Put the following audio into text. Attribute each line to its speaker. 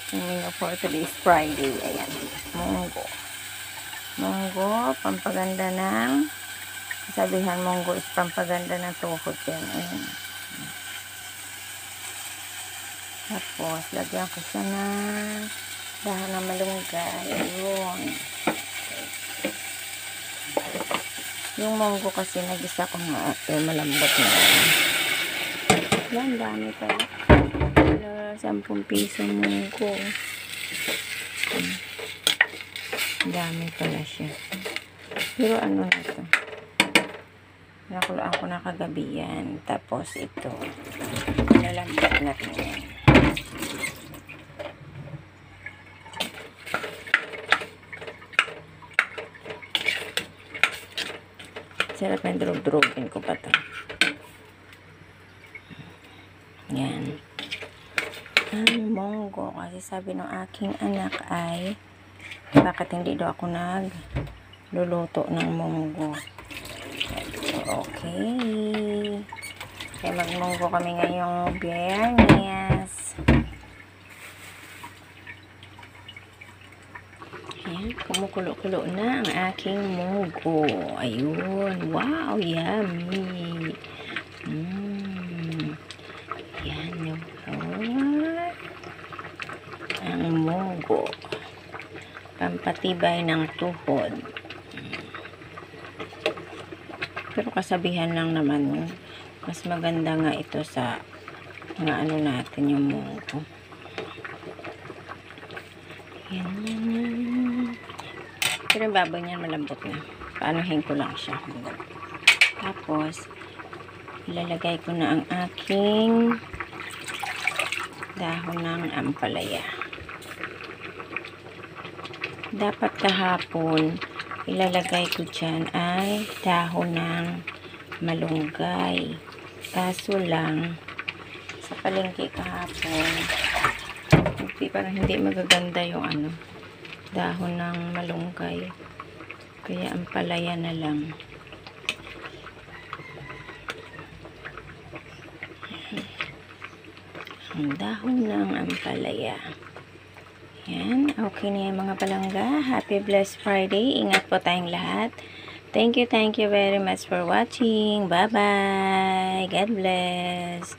Speaker 1: aking menu for today's Friday. Ayan, munggo. Munggo, pampaganda ng, sabihan munggo is pampaganda ng tuhod yan. Ayan. Tapos, lagyan ko siya ng dahon ng malunggay. Ayun. Yung munggo kasi nagisa ko nga malambot na. Yan, dami pa. 10 piso munggo. Dami pala siya. Pero ano na ito? Nakulaan ko na kagabi yan. Tapos ito. Nalambot na rin yan. Sarap na drog-drogin ko pa ito. Yan. Ang munggo. Kasi sabi ng aking anak ay bakit hindi daw ako nagluluto ng munggo. Okay. Kaya magmunggo kami ngayong Biyernes. Ayan, kumukulo-kulo na ang aking munggo. Ayun. Wow, yummy. Ayan yung ang munggo. Pampatibay ng tuhod. Pero kasabihan lang naman, mas maganda nga ito sa mga ano natin yung munggo. Yan. Pero yung baboy niyan malambot na. Paanuhin ko lang siya. Tapos, ilalagay ko na ang aking dahon ng ampalaya. Dapat kahapon, ilalagay ko dyan ay dahon ng malunggay. Kaso lang, sa palengke kahapon, parang hindi magaganda yung ano, dahon ng malunggay. Kaya ampalaya na lang. Ang dahon ng ampalaya. Yan. Okay na yan mga palangga. Happy blessed Friday. Ingat po tayong lahat. Thank you very much for watching. Bye-bye. God bless.